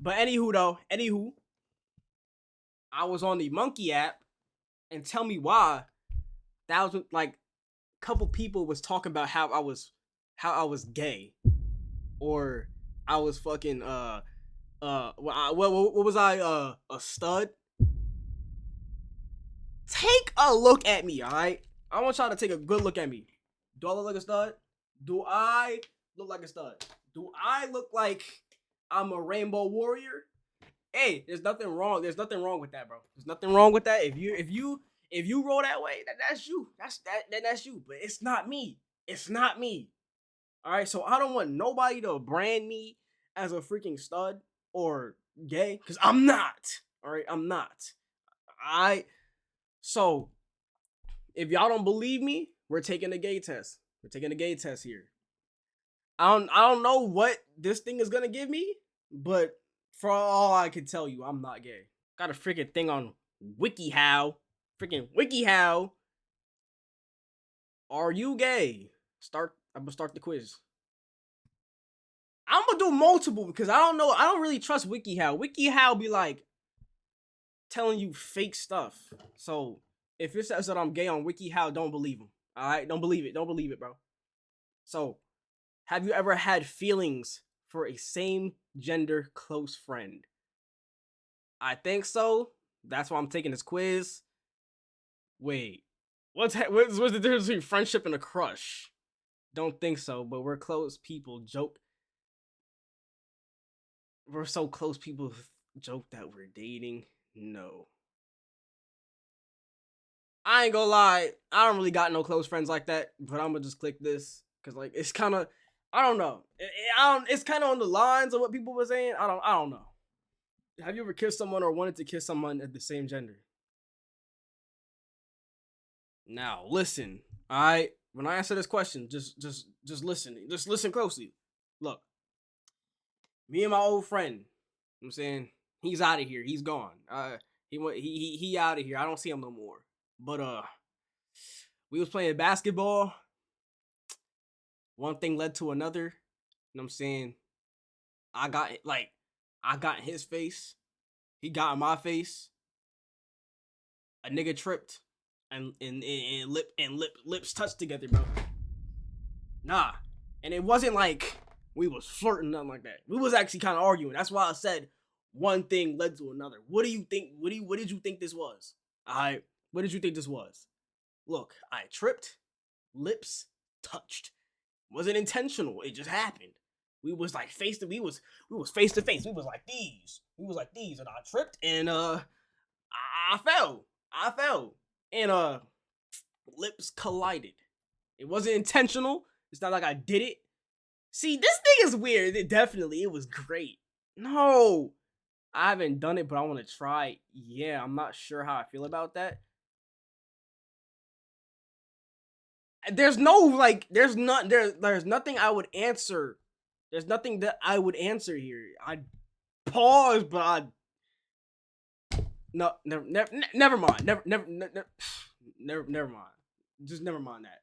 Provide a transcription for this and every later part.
But anywho, I was on the Monkey app, and tell me why. That was like a couple people was talking about how I was gay, or I was fucking what was I a stud? Take a look at me, all right? I want y'all to take a good look at me. Do I look like a stud? Do I look like a stud? Do I look like I'm a rainbow warrior? Hey, there's nothing wrong. There's nothing wrong with that, bro. There's nothing wrong with that. If you roll that way, that's you. That's you. But it's not me. It's not me. All right. So I don't want nobody to brand me as a freaking stud or gay, because I'm not. All right, I'm not. I so if y'all don't believe me, we're taking a gay test. We're taking a gay test here. I don't know what this thing is gonna give me, but for all I can tell you, I'm not gay. Got a freaking thing on WikiHow. Freaking WikiHow. Are you gay? I'm gonna start the quiz. I'm gonna do multiple because I don't know. I don't really trust WikiHow. WikiHow be like telling you fake stuff. So if it says that I'm gay on WikiHow, don't believe him. All right, don't believe it. Don't believe it, bro. So, have you ever had feelings for a same gender close friend? I think so. That's why I'm taking this quiz. Wait, what's the difference between friendship and a crush? Don't think so, but we're close people. Joke. We're so close people joke that we're dating. No. I ain't gonna lie, I don't really got no close friends like that, but I'm gonna just click this because like it's kind of, I don't know, it's kind of on the lines of what people were saying. I don't know. Have you ever kissed someone or wanted to kiss someone at the same gender? Now listen, all right. When I answer this question, just listen closely. Look, me and my old friend, I'm saying he's out of here. He's gone. He out of here. I don't see him no more. But we was playing basketball. One thing led to another. You know what I'm saying? I got I got in his face. He got in my face. A nigga tripped, and lips touched together, bro. Nah, and it wasn't like we was flirting, nothing like that. We was actually kind of arguing. That's why I said one thing led to another. What do you think? What did you think this was? What did you think this was? Look, I tripped, lips touched. Wasn't intentional. It just happened. We was like we was face to face. We was like these. We was like these, and I tripped, and I fell. I fell, and lips collided. It wasn't intentional. It's not like I did it. See, this thing is weird. It was great. No, I haven't done it, but I want to try. Yeah, I'm not sure how I feel about that. There's no like there's nothing I would answer. There's nothing that I would answer here. I pause, but I no never mind. Never mind. Just never mind that.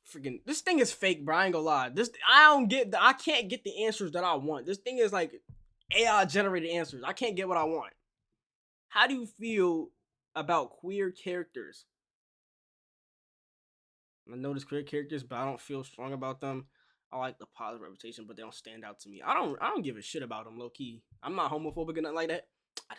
Freaking this thing is fake, bro. I ain't gonna lie. I can't get the answers that I want. This thing is like AI generated answers. I can't get what I want. How do you feel about queer characters? I notice queer characters, but I don't feel strong about them. I like the positive reputation, but they don't stand out to me. I don't give a shit about them, low key. I'm not homophobic or nothing like that. I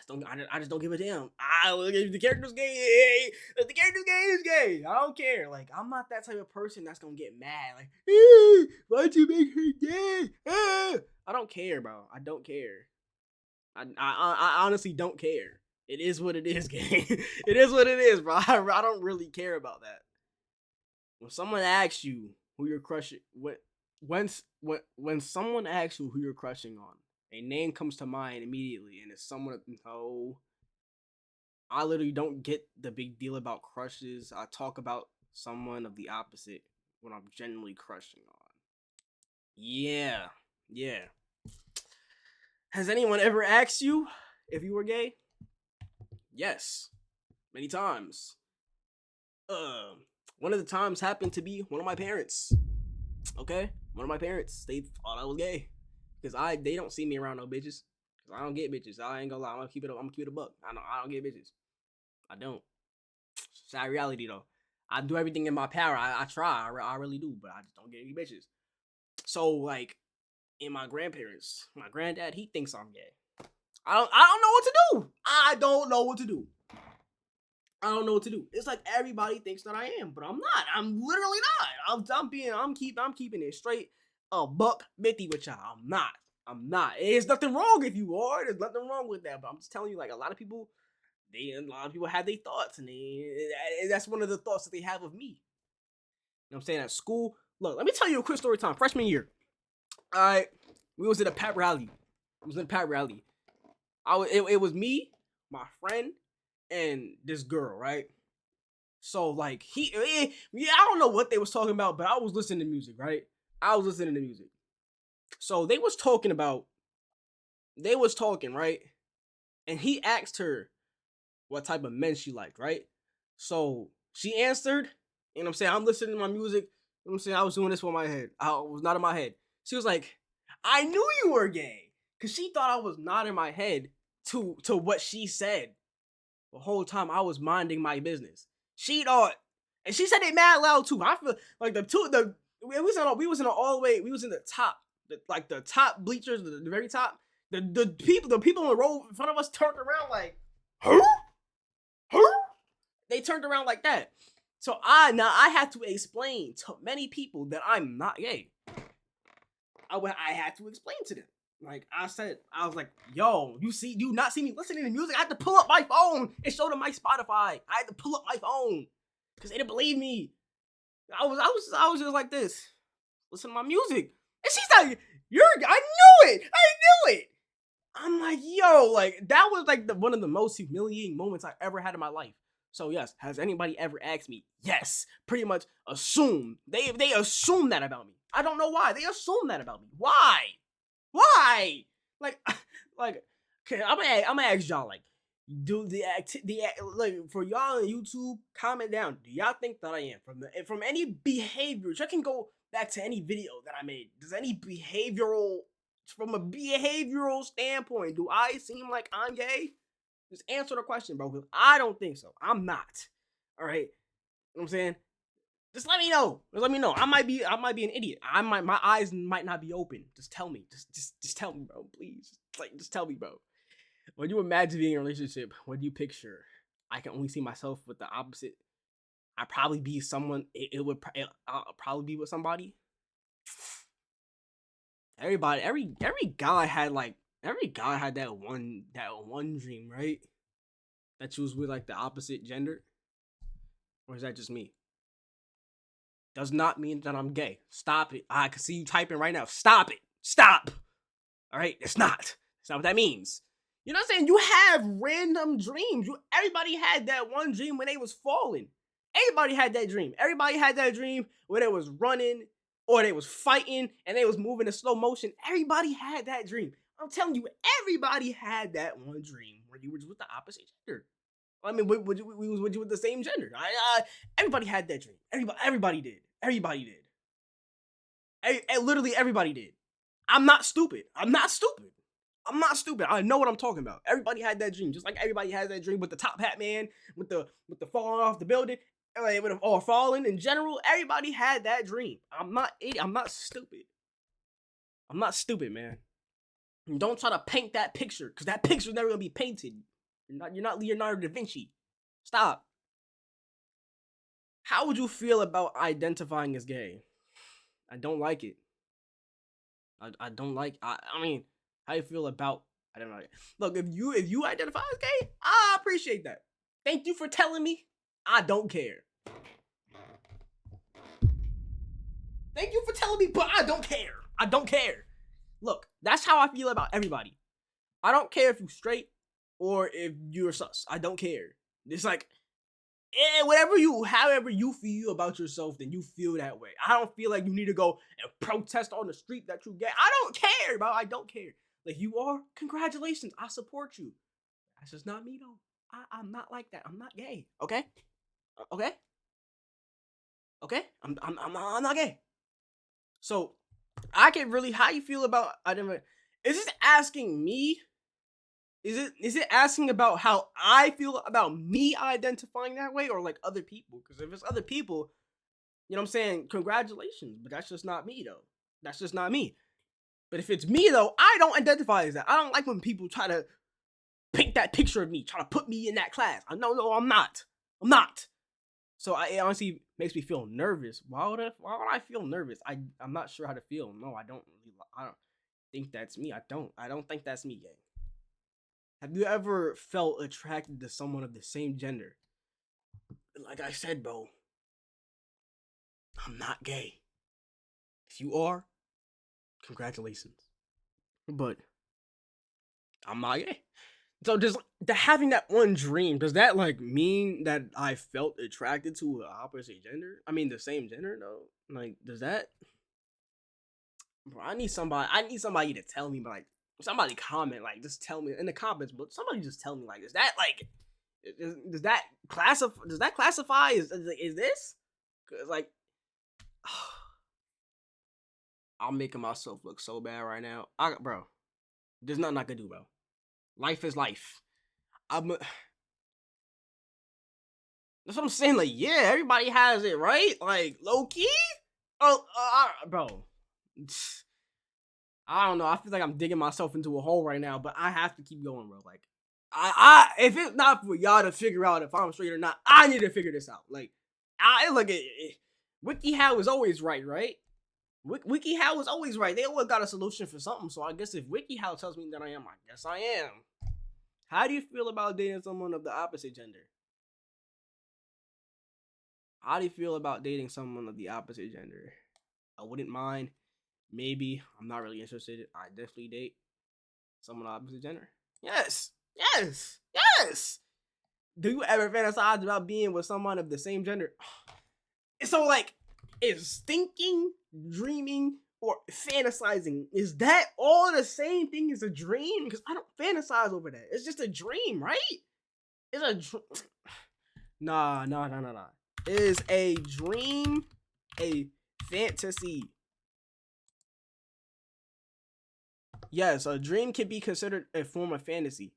just don't give a damn. If the character's gay, if the character's gay, is gay. I don't care. Like I'm not that type of person that's gonna get mad. Like, why'd you make her gay? I don't care, bro. I don't care. I honestly don't care. It is what it is, gang. It is what it is, bro. I don't really care about that. When someone asks you who you're crushing, when someone asks you who you're crushing on, a name comes to mind immediately, and it's someone. No, I literally don't get the big deal about crushes. I talk about someone of the opposite when I'm genuinely crushing on. Yeah, yeah. Has anyone ever asked you if you were gay? Yes, many times. One of the times happened to be one of my parents. Okay, one of my parents. They thought I was gay. because they don't see me around no bitches. Cause I don't get bitches. I ain't gonna lie. I'm gonna keep it a buck. I don't get bitches. I don't. Sad reality though. I do everything in my power. I try. I really do, but I just don't get any bitches. So like, in my grandparents, my granddad, he thinks I'm gay. I don't know what to do. I don't know what to do. I don't know what to do. It's like everybody thinks that I am, but I'm not. I'm literally not. I'm keeping it straight a buck 50 with y'all. I'm not. I'm not. There's nothing wrong if you are. There's nothing wrong with that. But I'm just telling you, like a lot of people have their thoughts, and that's one of the thoughts that they have of me. You know what I'm saying? At school, look, let me tell you a quick story time. Freshman year, all right, we was at a pep rally. It was me, my friend, and this girl, right? So like I don't know what they was talking about, but I was listening to music, right? I was listening to music. So they was talking, right? And he asked her what type of men she liked, right? So she answered, and I'm saying I'm listening to my music. I'm saying I was doing this with my head. I was not in my head. She was like, I knew you were gay. Cause she thought I was nodding my head to what she said. The whole time I was minding my business. She thought, and she said it mad loud too. I feel like we was in the top, the top bleachers, the very top. The people in the row in front of us turned around like, huh? They turned around like that. So I had to explain to many people that I'm not gay. I had to explain to them. Like I was like, yo, you not see me listening to music? I had to pull up my phone and show them my Spotify. I had to pull up my phone because they didn't believe me. I was just like this, listen to my music, and she's like, I knew it. I'm like, yo, like that was like one of the most humiliating moments I ever had in my life. So yes, has anybody ever asked me? Yes, pretty much assume they assume that about me. I don't know why they assume that about me. Why? Like, okay, I'm gonna ask y'all, like, do like for y'all on YouTube, comment down. Do y'all think that I am from any behaviors? I can go back to any video that I made. Does any from a behavioral standpoint, do I seem like I'm gay? Just answer the question, bro. Because I don't think so. I'm not. All right. You know what I'm saying? Just let me know. I might be an idiot. My eyes might not be open. Just tell me. Just tell me, bro. Please. Just tell me, bro. When you imagine being in a relationship, what do you picture? I can only see myself with the opposite. I'd probably be someone. I'll probably be with somebody. Everybody, every guy had that one dream, right? That you was with like the opposite gender, or is that just me? Does not mean that I'm gay. Stop it. I can see you typing right now. Stop it. Stop. All right, it's not. That's not what that means. You know what I'm saying? You have random dreams. Everybody had that one dream when they was falling. Everybody had that dream. Everybody had that dream where they was running or they was fighting and they was moving in slow motion. Everybody had that dream. I'm telling you, everybody had that one dream where you were just with the opposite gender. I mean, we was with the same gender. Everybody had that dream. Everybody did. Literally everybody did. I'm not stupid. I know what I'm talking about. Everybody had that dream, just like everybody has that dream with the top hat man, with the falling off the building, or falling in general. Everybody had that dream. I'm not stupid. I'm not stupid, man. And don't try to paint that picture, because that picture's never gonna be painted. You're not Leonardo da Vinci. Stop. How would you feel about identifying as gay? I don't like it. I don't like. I mean, how you feel about? I don't know. Look, if you identify as gay, I appreciate that. Thank you for telling me. I don't care. Thank you for telling me, but I don't care. I don't care. Look, that's how I feel about everybody. I don't care if you're straight or if you're sus. I don't care. It's like, however you feel about yourself, then you feel that way. I don't feel like you need to go and protest on the street that you gay. I don't care, bro. I don't care. Like you are, congratulations. I support you. That's just not me though. I'm not like that. I'm not gay. Okay? Okay? I'm not gay. So I can really. How you feel about? I never. Is this asking me? Is it asking about how I feel about me identifying that way, or like other people? Because if it's other people, you know what I'm saying? Congratulations, but that's just not me though. That's just not me. But if it's me though, I don't identify as that. I don't like when people try to paint that picture of me, try to put me in that class. No, I'm not. I'm not. So it honestly makes me feel nervous. Why would I feel nervous? I'm not sure how to feel. No, I don't really. I don't think that's me. I don't think that's me, gang. Have you ever felt attracted to someone of the same gender? Like I said, bro, I'm not gay. If you are, congratulations. But I'm not gay. So just having that one dream, does that like mean that I felt attracted to the opposite gender? I mean the same gender, no. Like, does that, bro, I need somebody to tell me, like, somebody comment, like, just tell me in the comments, but somebody just tell me, like, is that like, does that classify is this? Cause like, I'm making myself look so bad right now. Bro, there's nothing I can do, bro. Life is life. I'm That's what I'm saying. Like, yeah, everybody has it, right? Like, low key. Oh, bro. I don't know. I feel like I'm digging myself into a hole right now, but I have to keep going, bro. Like, if it's not for y'all to figure out if I'm straight or not, I need to figure this out. Like, I look at WikiHow is always right, right? WikiHow is always right. They always got a solution for something. So I guess if WikiHow tells me that I am, I guess I am. How do you feel about dating someone of the opposite gender? How do you feel about dating someone of the opposite gender? I wouldn't mind. Maybe. I'm not really interested. I definitely date someone of the opposite gender. Yes. Yes. Yes. Do you ever fantasize about being with someone of the same gender? So, like, is thinking, dreaming, or fantasizing, is that all the same thing as a dream? Because I don't fantasize over that. It's just a dream, right? It's a dream. Nah. Is a dream a fantasy? Yes, a dream can be considered a form of fantasy.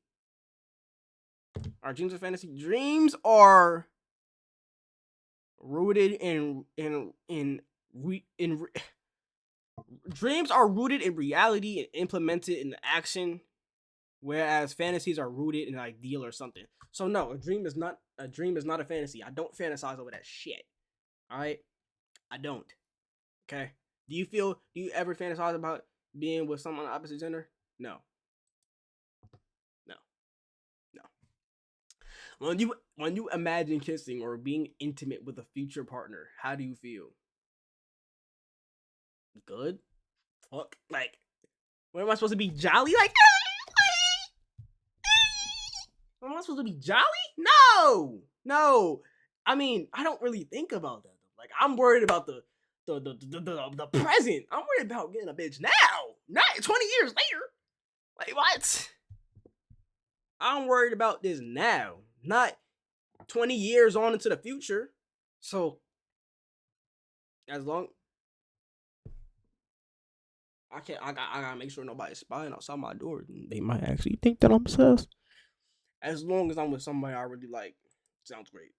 Are dreams a fantasy? Dreams are rooted dreams are rooted in reality and implemented in action, whereas fantasies are rooted in an ideal or something. So no, a dream is not a fantasy. I don't fantasize over that shit. All right, I don't. Okay. Do you ever fantasize about being with someone of opposite gender? No. No. No. When you imagine kissing or being intimate with a future partner, how do you feel? Good? Fuck. Like, what am I supposed to be, jolly? Like, am I supposed to be jolly? No. No. I mean, I don't really think about that though. Like, I'm worried about the present. I'm worried about getting a bitch now. Not 20 years later. Like, what? I'm worried about this now, not 20 years on into the future. So, as long I gotta make sure nobody's spying outside my door. They might actually think that I'm sus. As long as I'm with somebody I really like, sounds great.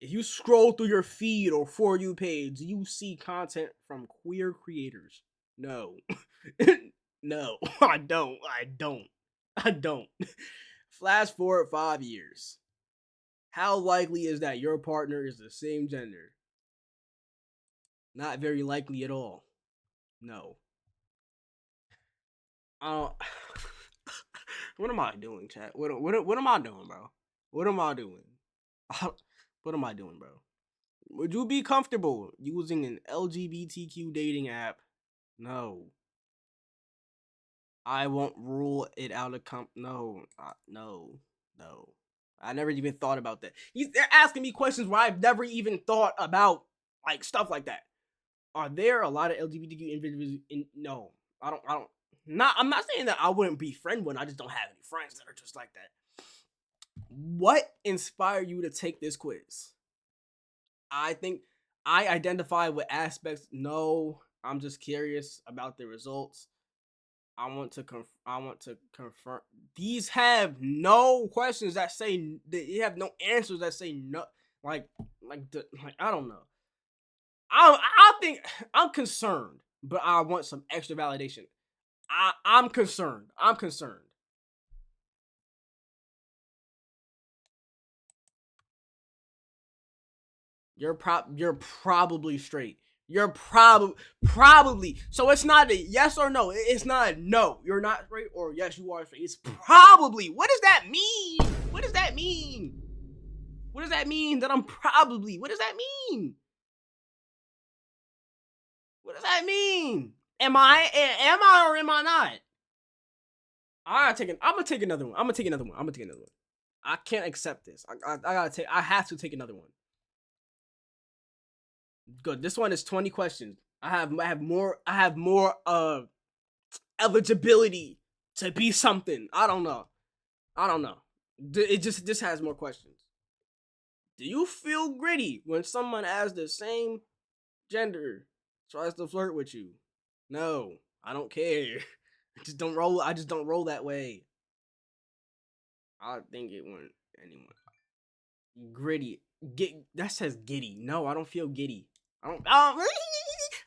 If you scroll through your feed or For You page, you see content from queer creators. No. No, I don't. I don't. Flash forward 5 years. How likely is that your partner is the same gender? Not very likely at all. No. Uh, what am I doing, chat? What am I doing, bro? What am I doing? What am I doing, bro? Would you be comfortable using an LGBTQ dating app? No. I won't rule it out of no, no. I never even thought about that. They're asking me questions where I've never even thought about like stuff like that. Are there a lot of LGBTQ individuals no. I don't not I'm not saying that I wouldn't befriend one. I just don't have any friends that are just like that. What inspired you to take this quiz? I think I identify with aspects. No, I'm just curious about the results. I want to confirm. These have no questions that say. They have no answers that say no. Like like I don't know. I think I'm concerned, but I want some extra validation. I'm concerned. I'm concerned. You're probably straight. You're probably. So it's not a yes or no. It's not a no. You're not straight or yes you are straight. It's probably. What does that mean? What does that mean? What does that mean that I'm probably? What does that mean? What does that mean? Am I or am I not? I'm gonna take another one. I'm gonna take another one. I'm gonna take another one. I can't accept this. I gotta take. I have to take another one. Good. This one is 20 questions. I have more eligibility to be something. I don't know. I don't know. It just has more questions. Do you feel gritty when someone as the same gender tries to flirt with you? No, I don't care. I just don't roll that way. I think it went anyone. Gritty. That says giddy. No, I don't feel giddy. I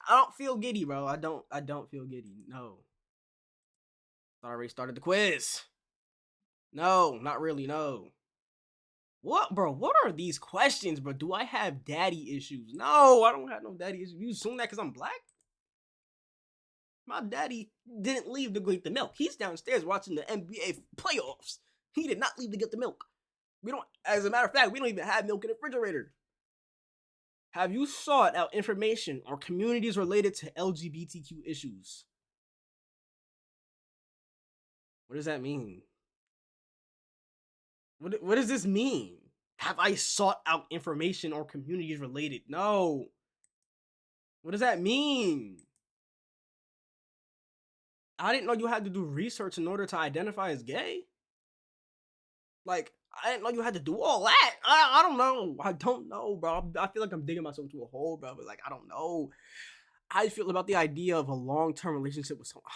don't feel giddy, bro. I don't feel giddy. No. Thought I already started the quiz. No, not really, no. What, bro? What are these questions, bro? Do I have daddy issues? No, I don't have no daddy issues. You assume that because I'm black? My daddy didn't leave to get the milk. He's downstairs watching the NBA playoffs. He did not leave to get the milk. We don't, as a matter of fact, we don't even have milk in the refrigerator. Have you sought out information on communities related to LGBTQ issues? What does that mean? What does this mean? Have I sought out information on communities related? No. What does that mean? I didn't know you had to do research in order to identify as gay. Like, I didn't know you had to do all that. I don't know. I don't know, bro. I feel like I'm digging myself into a hole, bro. But like, I don't know. How do you feel about the idea of a long-term relationship with someone?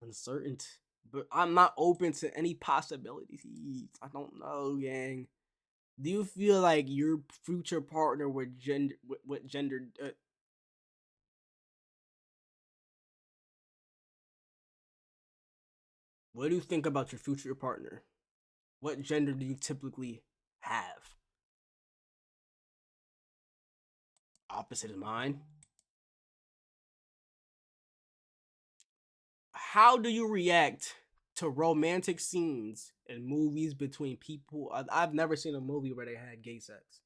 Uncertain. But I'm not open to any possibilities. I don't know, gang. Do you feel like your future partner with gender? What do you think about your future partner? What gender do you typically have? Opposite of mine. How do you react to romantic scenes in movies between people? I've never seen a movie where they had gay sex.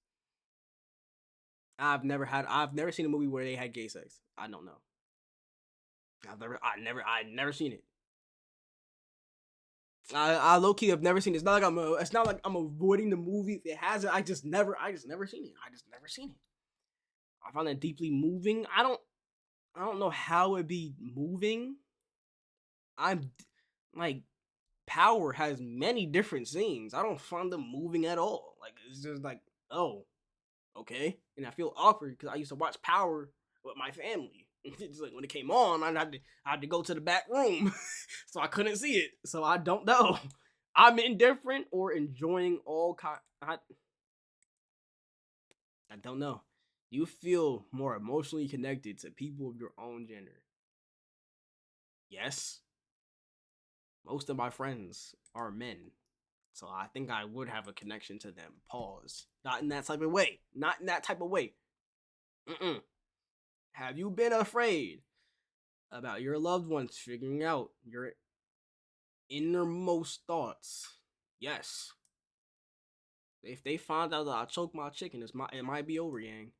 I've never seen a movie where they had gay sex. I don't know. I never seen it. I low key have never seen it. It's not like I'm avoiding the movie. If it hasn't, I just never seen it. I just never seen it. I find that deeply moving. I don't know how it'd be moving. I'm like Power has many different scenes. I don't find them moving at all. Like it's just like, oh, okay. And I feel awkward because I used to watch Power with my family. It's like when it came on, I had to go to the back room, so I couldn't see it. So I don't know. I'm indifferent or enjoying all kind. I don't know. You feel more emotionally connected to people of your own gender. Yes, most of my friends are men. So I think I would have a connection to them. Pause. Not in that type of way. Not in that type of way. Mm-mm. Have you been afraid about your loved ones figuring out your innermost thoughts? Yes. If they find out that I choke my chicken, it might be over, gang.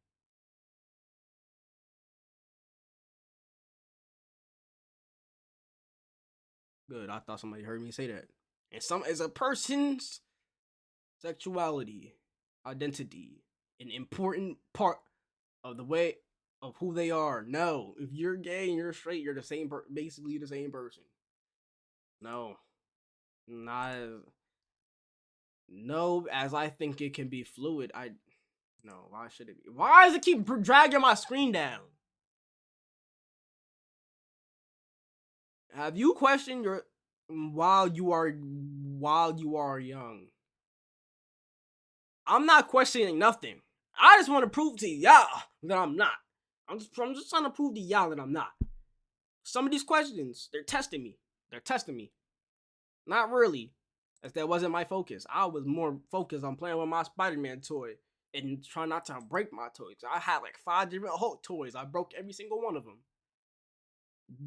Good. I thought somebody heard me say that. And some as a person's sexuality, identity, an important part of the way of who they are. No, if you're gay and you're straight, you're the same, basically the same person. No, not as no as I think it can be fluid. I No, why should it be? Why does it keep dragging my screen down? Have you questioned your while you are young? I'm not questioning nothing. I just want to prove to y'all that I'm not. I'm just trying to prove to y'all that I'm not. Some of these questions, they're testing me. They're testing me. Not really, as that wasn't my focus. I was more focused on playing with my Spider-Man toy and trying not to break my toys. I had like 5 different Hulk toys. I broke every single one of them.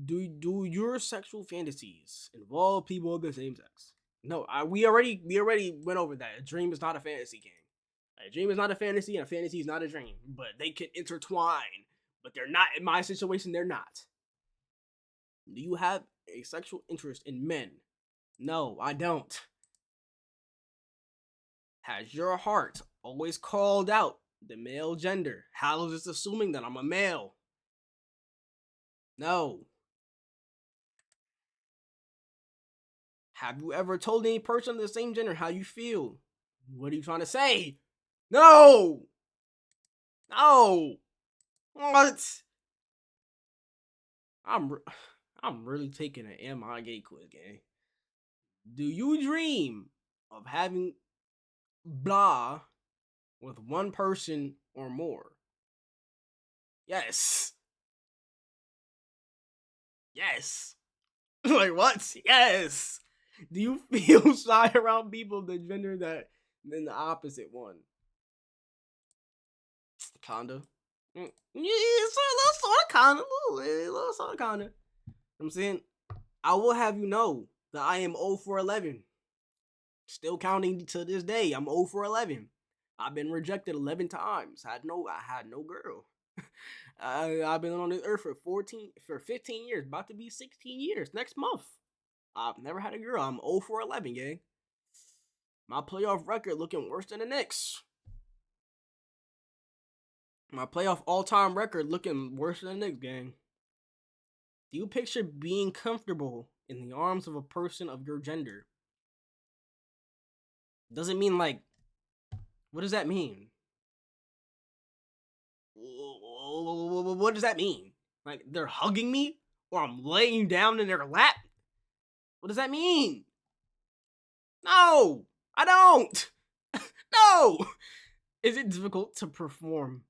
Do your sexual fantasies involve people of the same sex? No, we already went over that. A dream is not a fantasy game. A dream is not a fantasy, and a fantasy is not a dream. But they can intertwine. But they're not in my situation. They're not. Do you have a sexual interest in men? No, I don't. Has your heart always called out the male gender? How is this assuming that I'm a male? No. Have you ever told any person of the same gender how you feel? What are you trying to say? No! No! What? I'm really taking an Am I Gay quiz, gang. Do you dream of having blah with one person or more? Yes. Yes. Like what? Yes. Do you feel shy around people of the gender than the opposite one? Kinda. Yeah, little sort of kinda. Little sort of kinda. I'm saying, I will have you know that I am 0 for 11. Still counting to this day. I'm 0 for 11. I've been rejected 11 times. I had no girl. I've been on this earth for 15 years, about to be 16 years next month. I've never had a girl. I'm 0 for 11, gang. My playoff record looking worse than the Knicks. My playoff all-time record looking worse than the Knicks, gang. Do you picture being comfortable in the arms of a person of your gender? Doesn't mean like, what does that mean? What does that mean? Like they're hugging me or I'm laying down in their lap? What does that mean? No, I don't. No. Is it difficult to perform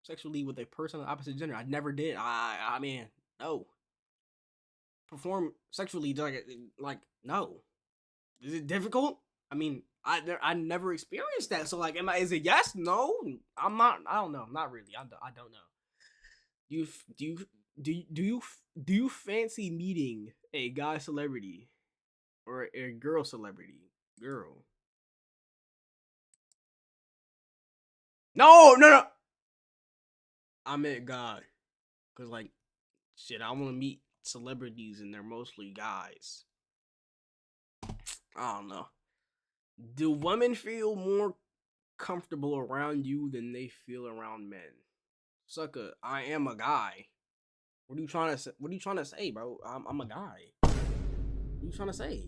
sexually with a person of the opposite gender? I never did. I mean, no. Perform sexually like no. Is it difficult? I mean, I never experienced that. So like, is it yes? No, I'm not. I don't know. Not really. I don't know. Do you fancy meeting a guy celebrity or a girl celebrity? Girl. No. I meant God, cause like, shit. I want to meet celebrities and they're mostly guys. I don't know. Do women feel more comfortable around you than they feel around men? Sucker, I am a guy. What are you trying to say? What are you trying to say, bro? I'm a guy. What are you trying to say?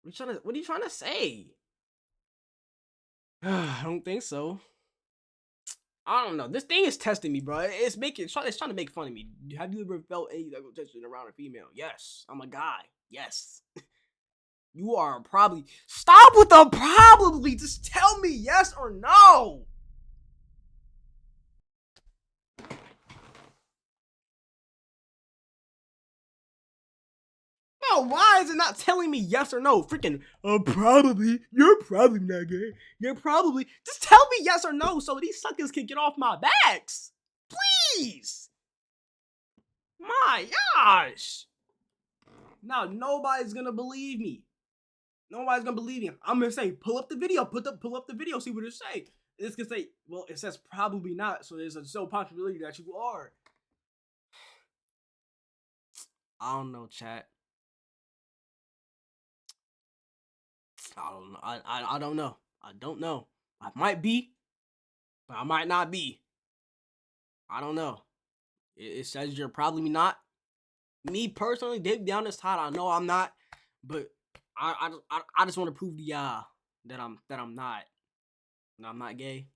What are you trying to say? I don't think so. I don't know. This thing is testing me, bro. It's trying to make fun of me. Have you ever felt any sexual tension around a female? Yes. I'm a guy. Yes. You are probably. Stop with the probably. Just tell me yes or no. No, why is it not telling me yes or no? Freaking, probably. You're probably not gay. You're probably. Just tell me yes or no so these suckers can get off my backs. Please. My gosh. Now, nobody's gonna believe me. Nobody's gonna believe me. I'm gonna say, pull up the video. Pull up the video. See what it say. It's gonna say, well, it says probably not. So there's a so possibility that you are. I don't know, chat. I don't know. I don't know. I don't know. I might be, but I might not be. I don't know. It says you're probably not. Me personally, deep down inside, I know I'm not. But I just want to prove to y'all that I'm not. and I'm not gay,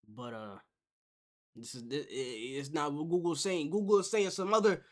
but it's not what Google's saying. Google is saying some other.